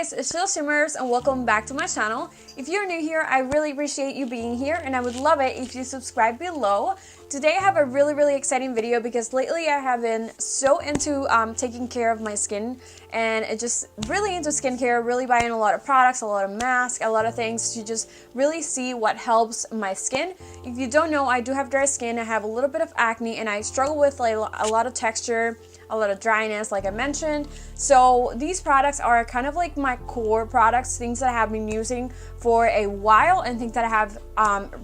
guys, it's Sheila Shimmers and welcome back to my channel. If you're new here, I really appreciate you being here and I would love it if you subscribe below. Today I have a really exciting video because lately I have been so into taking care of my skin and just really into skincare, really buying a lot of products, a lot of masks, a lot of things to just really see what helps my skin. If you don't know, I do have dry skin, I have a little bit of acne and I struggle with like a lot of texture, a lot of dryness like I mentioned. So these products are kind of like my core products, things that I have been using for a while and things that I have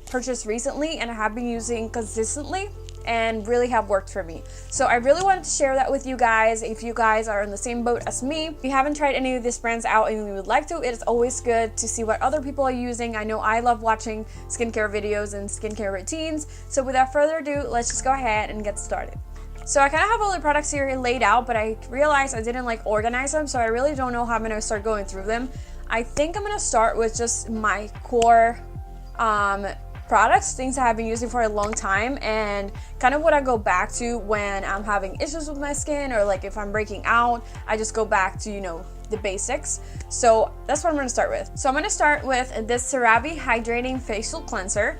purchased recently and I have been using consistently and really have worked for me. So I really wanted to share that with you guys. If you guys are in the same boat as me, if you haven't tried any of these brands out and you would like to, it is always good to see what other people are using. I know I love watching skincare videos and skincare routines. So without further ado, let's just go ahead and get started. So I kind of have all the products here laid out, but I realized I didn't like organize them, so I really don't know how I'm going to start going through them. I think I'm going to start with just my core products, things I have been using for a long time, and kind of what I go back to when I'm having issues with my skin or like if I'm breaking out, I just go back to, you know, the basics. So that's what I'm going to start with. So I'm going to start with this Cerave Hydrating Facial Cleanser.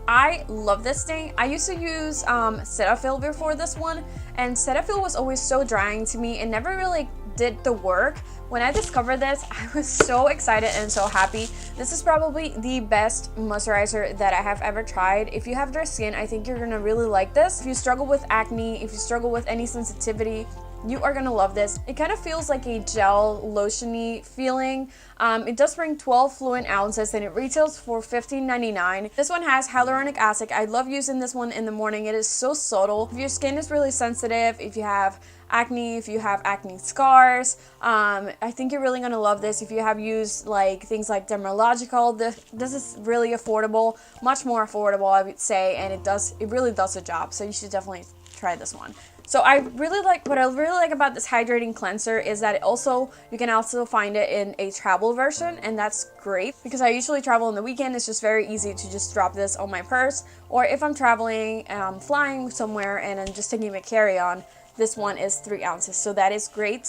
I love this thing. I used to use Cetaphil before this one, and Cetaphil was always so drying to me and never really did the work. When I discovered this, I was so excited and so happy. This is probably the best moisturizer that I have ever tried. If you have dry skin, I think you're gonna really like this. If you struggle with acne, if you struggle with any sensitivity, you are gonna love this. It kind of feels like a gel lotion-y feeling. It does bring 12 fluid ounces and it retails for $15.99. This one has hyaluronic acid. I love using this one in the morning. It is so subtle. If your skin is really sensitive, if you have acne, if you have acne scars, I think you're really gonna love this. If you have used like things like Dermalogical, this is really affordable, much more affordable I would say, and it really does the job. So you should definitely try this one. So what I really like about this hydrating cleanser is that you can also find it in a travel version, and that's great because I usually travel on the weekend. It's just very easy to just drop this on my purse, or if I'm traveling and I'm flying somewhere and I'm just taking my carry-on, this one is 3 ounces. So that is great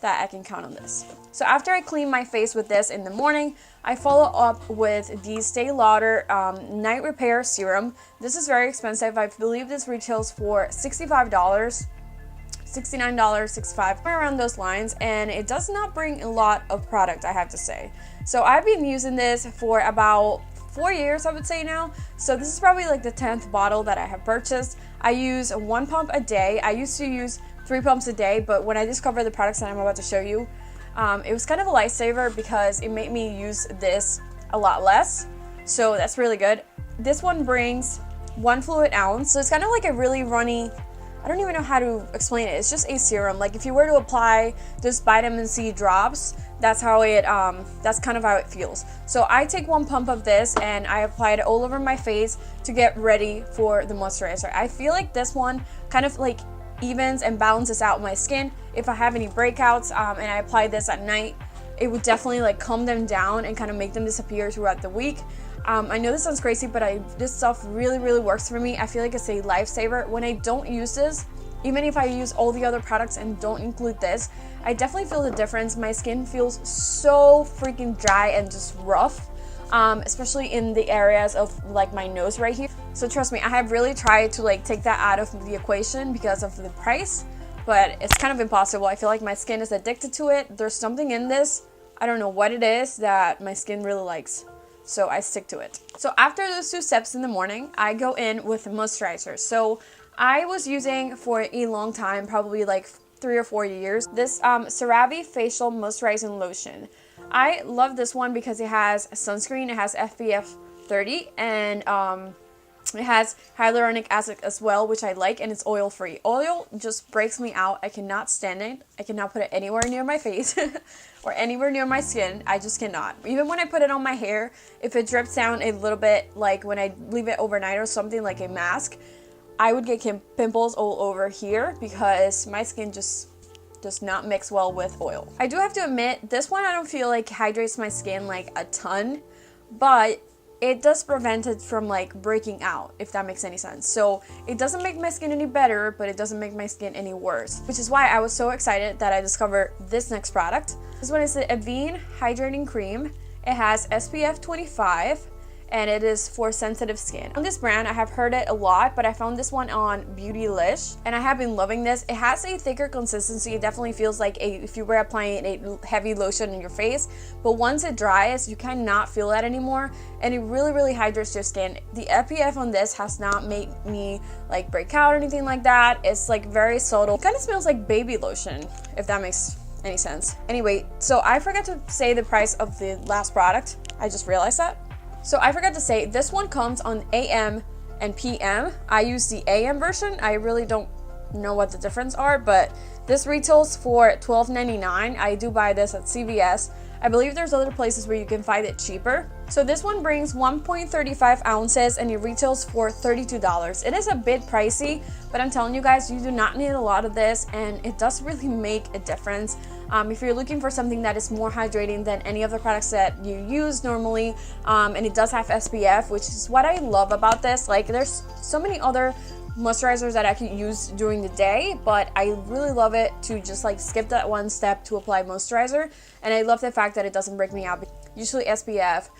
that I can count on this. So after I clean my face with this in the morning, I follow up with the Estee Lauder Night Repair Serum. This is very expensive. I believe this retails for $65, $69, $65, around those lines, and it does not bring a lot of product, I have to say. So I've been using this for about 4 years, I would say now. So this is probably like the 10th bottle that I have purchased. I use 1 pump a day. I used to use 3 pumps a day, but when I discovered the products that I'm about to show you, it was kind of a lifesaver because it made me use this a lot less. So that's really good. This one brings 1 fluid ounce, so it's kind of like a really runny, I don't even know how to explain it. It's just a serum. Like if you were to apply just vitamin C drops, that's kind of how it feels. So I take 1 pump of this and I apply it all over my face to get ready for the moisturizer. I feel like this one kind of like evens and balances out my skin. If I have any breakouts and I apply this at night, it would definitely like calm them down and kind of make them disappear throughout the week. I know this sounds crazy, but this stuff really works for me. I feel like it's a lifesaver. When I don't use this, even if I use all the other products and don't include this, I definitely feel the difference. My skin feels so freaking dry and just rough, especially in the areas of like my nose right here. So trust me, I have really tried to like take that out of the equation because of the price, but it's kind of impossible. I feel like my skin is addicted to it. There's something in this, I don't know what it is, that my skin really likes. So I stick to it. So after those 2 steps in the morning, I go in with moisturizer. So I was using for a long time, probably like 3 or 4 years, this Surabhi Facial Moisturizing Lotion. I love this one because it has sunscreen, it has SPF 30, and it has hyaluronic acid as well, which I like, and it's oil free. Oil just breaks me out. I cannot stand it. I cannot put it anywhere near my face or anywhere near my skin. I just cannot. Even when I put it on my hair, if it drips down a little bit, like when I leave it overnight or something like a mask, I would get pimples all over here because my skin just does not mix well with oil. I do have to admit, this one I don't feel like hydrates my skin like a ton, but it does prevent it from like breaking out, if that makes any sense. So it doesn't make my skin any better, but it doesn't make my skin any worse, which is why I was so excited that I discovered this next product. This one is the Avene Hydrating Cream. It has SPF 25 and it is for sensitive skin. On this brand, I have heard it a lot, but I found this one on Beautylish and I have been loving this. It has a thicker consistency. It definitely feels like if you were applying a heavy lotion in your face, but once it dries, you cannot feel that anymore, and it really hydrates your skin. The SPF on this has not made me like break out or anything like that. It's like very subtle. It kind of smells like baby lotion, if that makes any sense. Anyway, so I forgot to say the price of the last product. I just realized that. So I forgot to say, this one comes on AM and PM. I use the AM version. I really don't know what the difference are, but this retails for $12.99. I do buy this at CVS. I believe there's other places where you can find it cheaper. So this one brings 1.35 ounces and it retails for $32. It is a bit pricey, but I'm telling you guys, you do not need a lot of this and it does really make a difference. If you're looking for something that is more hydrating than any of the products that you use normally, and it does have SPF, which is what I love about this. Like, there's so many other moisturizers that I can use during the day, but I really love it to just like skip that one step to apply moisturizer, and I love the fact that it doesn't break me out. Usually SPF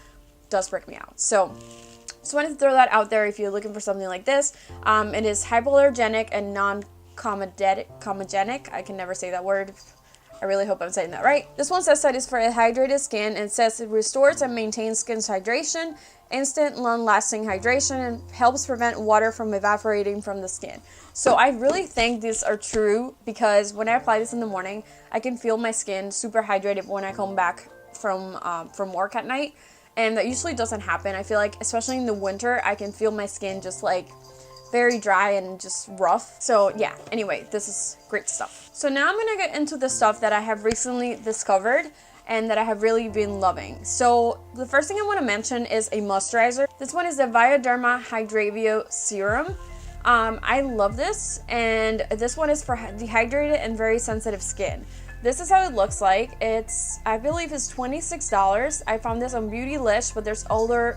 does break me out, so just wanted to throw that out there if you're looking for something like this. It is hypoallergenic and non-comedogenic. I can never say that word. I really hope I'm saying that right. This one says that it's for a hydrated skin and says it restores and maintains skin's hydration, instant long-lasting hydration, and helps prevent water from evaporating from the skin. So I really think these are true, because when I apply this in the morning, I can feel my skin super hydrated when I come back from work at night, and that usually doesn't happen. I feel like, especially in the winter, I can feel my skin just like very dry and just rough. So yeah, anyway, this is great stuff. So now I'm gonna get into the stuff that I have recently discovered and that I have really been loving. So the first thing I want to mention is a moisturizer. This one is the Bioderma Hydrabio Serum. I love this, and this one is for dehydrated and very sensitive skin. This is how it looks like. I believe it's $26. I found this on Beautylish, but there's other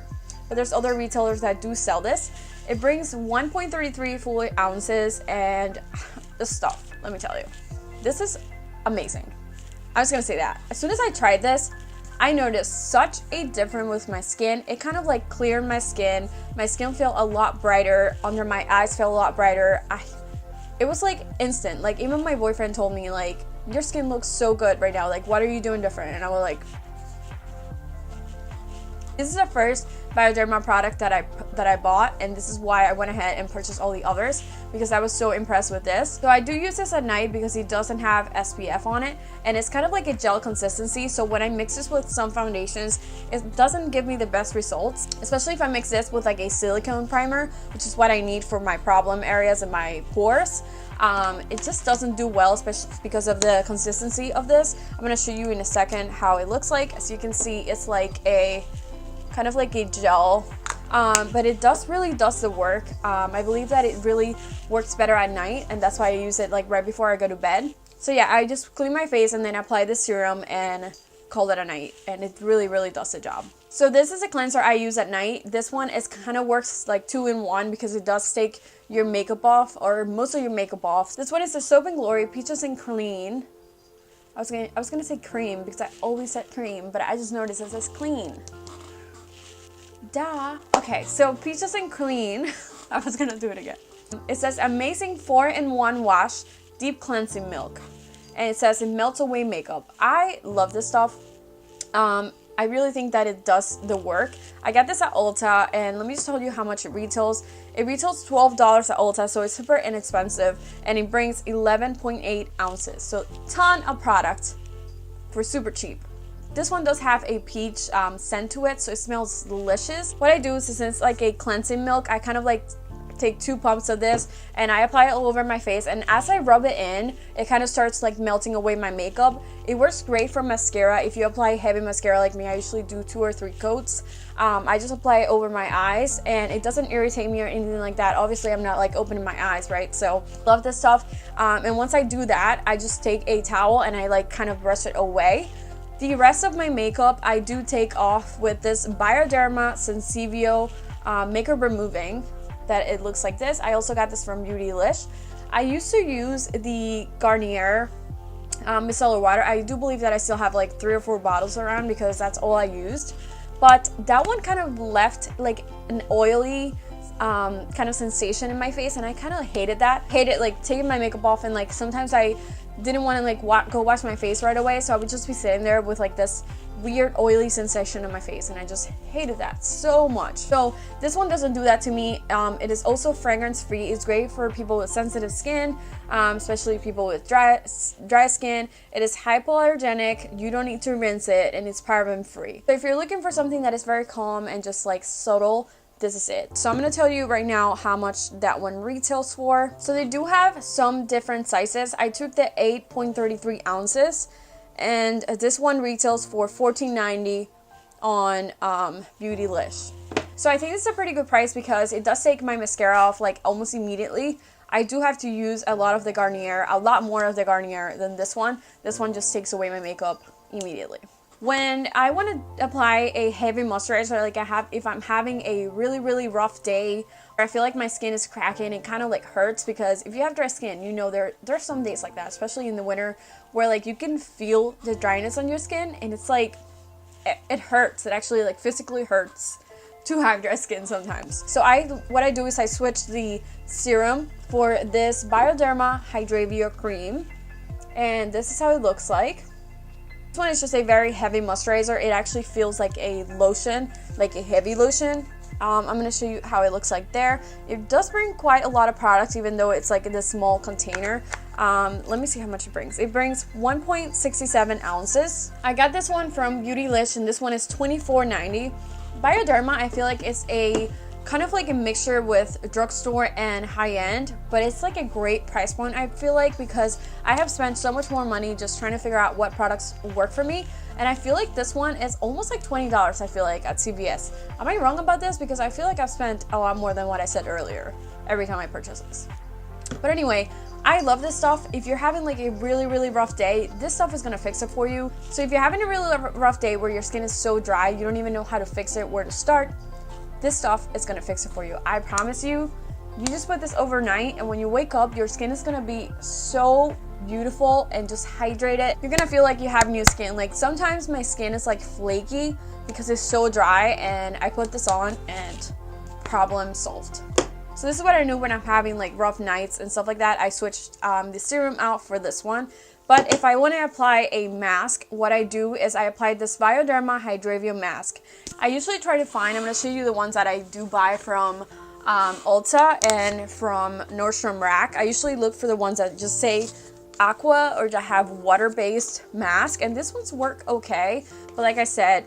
retailers that do sell this. It brings 1.33 full ounces, and the stuff, let me tell you, this is amazing. I'm just gonna say that. As soon as I tried this, I noticed such a difference with my skin. It kind of like cleared my skin. My skin felt a lot brighter. Under my eyes felt a lot brighter. It was like instant. Like, even my boyfriend told me, like, your skin looks so good right now. Like, what are you doing different? And I was like, this is the first Bioderma product that I bought, and this is why I went ahead and purchased all the others, because I was so impressed with this. So I do use this at night because it doesn't have SPF on it, and it's kind of like a gel consistency. So when I mix this with some foundations, it doesn't give me the best results, especially if I mix this with like a silicone primer, which is what I need for my problem areas and my pores. It just doesn't do well, especially because of the consistency of this. I'm going to show you in a second how it looks like. As you can see, it's like a kind of like a gel, but it really does the work. I believe that it really works better at night, and that's why I use it like right before I go to bed. So yeah, I just clean my face and then apply the serum and call it a night, and it really does the job. So this is a cleanser I use at night. This one is kind of works like 2-in-1 because it does take your makeup off, or most of your makeup off. This one is the Soap and Glory Peaches and Clean. I was gonna say cream because I always said cream, but I just noticed it says clean. Duh. Okay, so Peaches and Clean. I was gonna do it again. It says amazing 4-in-1 wash, deep cleansing milk, and it says it melts away makeup. I love this stuff. I really think that it does the work. I got this at Ulta, and let me just tell you how much it retails. It retails $12 at Ulta, so it's super inexpensive, and it brings 11.8 ounces. So ton of product for super cheap. This one does have a peach scent to it, so it smells delicious. What I do is, since it's like a cleansing milk, I kind of like take 2 pumps of this and I apply it all over my face, and as I rub it in, it kind of starts like melting away my makeup. It works great for mascara. If you apply heavy mascara like me, I usually do 2 or 3 coats. I just apply it over my eyes, and it doesn't irritate me or anything like that. Obviously, I'm not like opening my eyes, right? So love this stuff. And once I do that, I just take a towel and I like kind of brush it away. The rest of my makeup I do take off with this Bioderma Sensibio makeup removing, that it looks like this. I also got this from Beautylish. I used to use the Garnier micellar water. I do believe that I still have like 3 or 4 bottles around because that's all I used. But that one kind of left like an oily kind of sensation in my face, and I kind of hated that. Hated like taking my makeup off, and like sometimes I didn't want to like go wash my face right away, so I would just be sitting there with like this weird oily sensation on my face, and I just hated that so much. So this one doesn't do that to me. It is also fragrance free. It's great for people with sensitive skin, especially people with dry skin. It is hypoallergenic. You don't need to rinse it, and it's paraben free. So if you're looking for something that is very calm and just like subtle, this is it. So I'm going to tell you right now how much that one retails for. So they do have some different sizes. I took the 8.33 ounces, and this one retails for $14.90 on Beautylish. So I think this is a pretty good price because it does take my mascara off like almost immediately. I do have to use a lot of the Garnier, a lot more of the Garnier than this one. This one just takes away my makeup immediately. When I want to apply a heavy moisturizer, like if I'm having a really rough day, or I feel like my skin is cracking, it kind of like hurts, because if you have dry skin, you know there are some days like that, especially in the winter, where like you can feel the dryness on your skin, and it's like it hurts. It actually like physically hurts to have dry skin sometimes. So what I do is I switch the serum for this Bioderma Hydrabio cream, and this is how it looks like. This one is just a very heavy moisturizer. It actually feels like a lotion, like a heavy lotion. I'm going to show you how it looks like there. It does bring quite a lot of products, even though it's like in this small container. Let me see how much it brings. It brings 1.67 ounces. I got this one from Beautylish, and this one is $24.90. Bioderma, I feel like it's a kind of like a mixture with drugstore and high-end, but it's like a great price point, I feel like, because I have spent so much more money just trying to figure out what products work for me, and I feel like this one is almost like $20, I feel like, at CVS. Am I wrong about this? Because I feel like I've spent a lot more than what I said earlier every time I purchase this. But anyway, I love this stuff. If you're having like a really rough day, this stuff is gonna fix it for you. So if you're having a really rough day where your skin is so dry, you don't even know how to fix it, where to start, this stuff is gonna fix it for you. I promise you. You just put this overnight, and when you wake up, your skin is gonna be so beautiful and just hydrated. You're gonna feel like you have new skin. Like sometimes my skin is like flaky because it's so dry, and I put this on and problem solved. So this is what I knew when I'm having like rough nights and stuff like that. I switched the serum out for this one. But if I want to apply a mask, what I do is I apply this Bioderma Hydrabio mask. I usually try to find, I'm going to show you the ones that I do buy from Ulta and from Nordstrom Rack. I usually look for the ones that just say aqua or that have water-based mask, and this one's work okay. But like I said,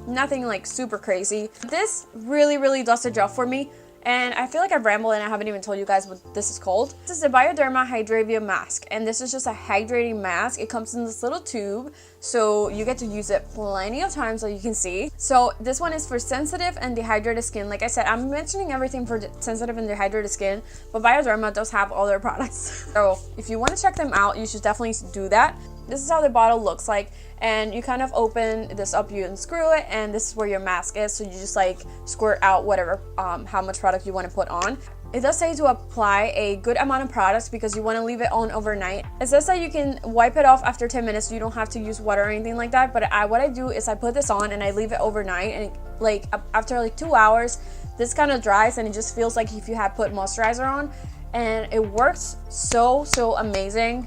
nothing like super crazy. This really does the job for me. And I feel like I've rambled and I haven't even told you guys what this is called. This is the Bioderma Hydrabio mask, and this is just a hydrating mask. It comes in this little tube, so you get to use it plenty of times, like you can see. So this one is for sensitive and dehydrated skin. Like I said, I'm mentioning everything for sensitive and dehydrated skin, but Bioderma does have all their products. So if you want to check them out, you should definitely do that. This is how the bottle looks like, and you kind of open this up, you unscrew it, and this is where your mask is. So you just like squirt out whatever, how much product you want to put on. It does say to apply a good amount of products because you want to leave it on overnight. It says that you can wipe it off after 10 minutes. You don't have to use water or anything like that. But what I do is I put this on and I leave it overnight, and like after like 2 hours, this kind of dries, and it just feels like if you had put moisturizer on, and it works so amazing.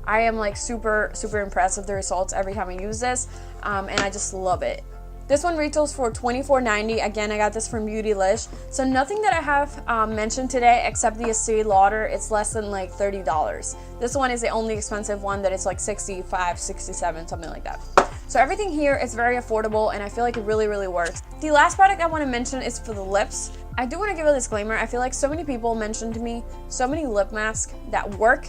I am like super impressed with the results every time I use this, and I just love it. This one retails for $24.90. Again, I got this from Beautylish. So nothing that I have mentioned today except the Estee Lauder, it's less than like $30. This one is the only expensive one that is like $65, $67, something like that. So everything here is very affordable, and I feel like it really works. The last product I want to mention is for the lips. I do want to give a disclaimer. I feel like so many people mentioned to me so many lip masks that work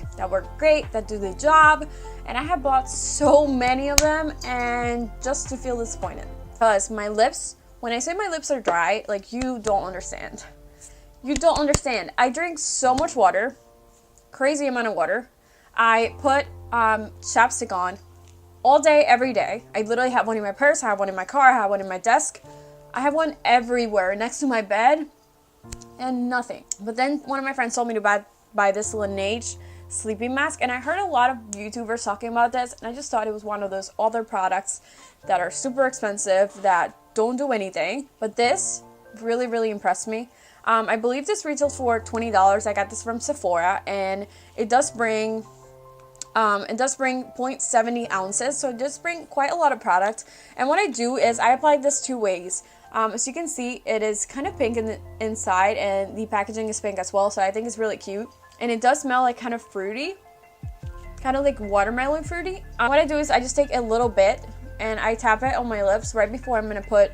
great, that do the job, and I have bought so many of them, and just to feel disappointed. Because my lips, when I say my lips are dry, like you don't understand. You don't understand. I drink so much water, crazy amount of water. I put chapstick on all day, every day. I literally have one in my purse, I have one in my car, I have one in my desk. I have one everywhere next to my bed and nothing. But then one of my friends told me to buy this LANEIGE sleeping mask, and I heard a lot of YouTubers talking about this, and I just thought it was one of those other products that are super expensive that don't do anything. But this really, really impressed me. I believe this retails for $20. I got this from Sephora, and it does bring 0.70 ounces, so it does bring quite a lot of product. And what I do is I apply this 2 ways. As you can see, it is kind of pink in the inside, and the packaging is pink as well, so I think it's really cute. And it does smell like kind of fruity, kind of like watermelon fruity. What I do is I just take a little bit and I tap it on my lips right before I'm gonna put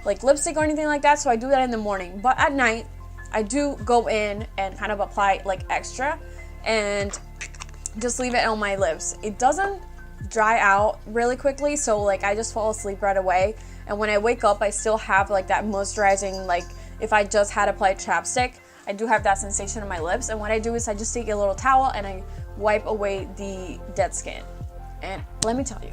like lipstick or anything like that. So I do that in the morning, but at night I do go in and kind of apply like extra and just leave it on my lips. It doesn't dry out really quickly, so like I just fall asleep right away, and when I wake up I still have like that moisturizing, like if I just had applied chapstick, I do have that sensation on my lips. And what I do is I just take a little towel and I wipe away the dead skin. And let me tell you,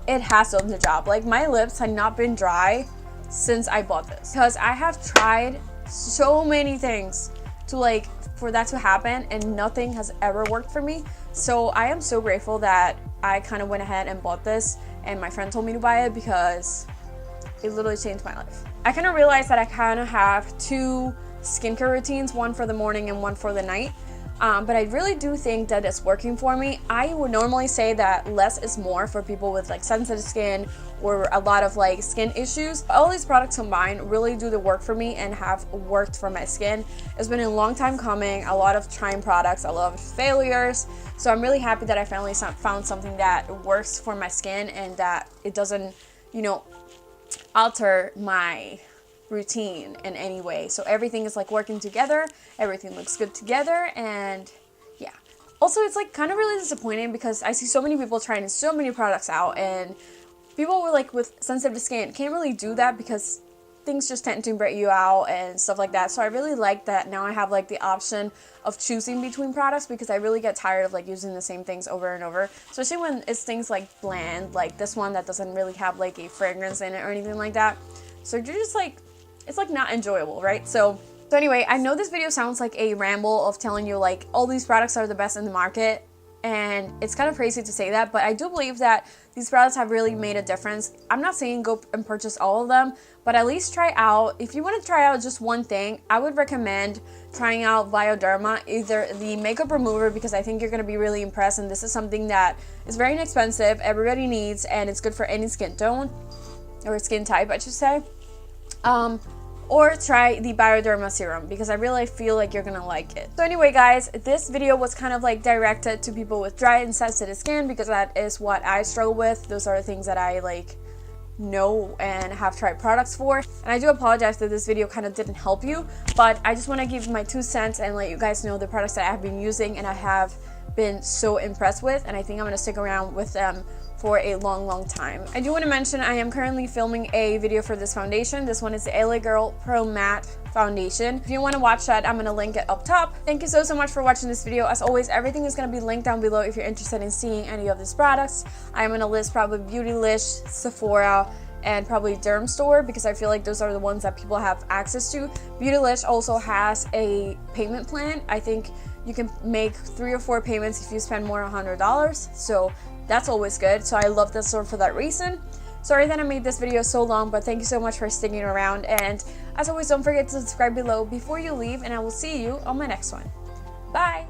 it has done the job. Like, my lips had not been dry since I bought this, because I have tried so many things to like for that to happen, and nothing has ever worked for me. So I am so grateful that I kind of went ahead and bought this, and my friend told me to buy it, because it literally changed my life. I kind of realized that I kind of have 2 skincare routines, one for the morning and one for the night, but I really do think that it's working for me. I would normally say that less is more for people with like sensitive skin or a lot of like skin issues. All these products combined really do the work for me and have worked for my skin. It's been a long time coming, a lot of trying products, a lot of failures, so I'm really happy that I finally found something that works for my skin and that it doesn't, you know, alter my routine in any way. So everything is like working together, everything looks good together, and yeah. Also, it's like kind of really disappointing because I see so many people trying so many products out, and people with sensitive skin can't really do that because things just tend to break you out and stuff like that. So I really like that now I have like the option of choosing between products, because I really get tired of like using the same things over and over, especially when it's things like bland, like this one that doesn't really have like a fragrance in it or anything like that. So you're just like, it's like not enjoyable, right? So anyway, I know this video sounds like a ramble of telling you like all these products are the best in the market, and it's kind of crazy to say that, but I do believe that these products have really made a difference. I'm not saying go and purchase all of them, but at least try out. If you want to try out just one thing, I would recommend trying out Bioderma, either the makeup remover, because I think you're going to be really impressed, and this is something that is very inexpensive, everybody needs, and it's good for any skin tone or skin type, I should say. Or try the Bioderma Serum, because I really feel like you're gonna like it. So anyway guys, this video was kind of like directed to people with dry and sensitive skin, because that is what I struggle with. Those are the things that I like know and have tried products for. And I do apologize that this video kind of didn't help you, but I just want to give my 2 cents and let you guys know the products that I have been using and I have been so impressed with, and I think I'm gonna stick around with them for a long time. I do want to mention I am currently filming a video for this foundation. This one is the LA Girl Pro Matte Foundation. If you want to watch that, I'm going to link it up top. Thank you so much for watching this video. As always, everything is going to be linked down below if you're interested in seeing any of these products. I am going to list probably Beautylish, Sephora, and probably Derm Store, because I feel like those are the ones that people have access to. Beautylish also has a payment plan. I think you can make 3 or 4 payments if you spend more than $100, so that's always good. So I love this store for that reason. Sorry that I made this video so long, but thank you so much for sticking around, and as always, don't forget to subscribe below before you leave, and I will see you on my next one. Bye!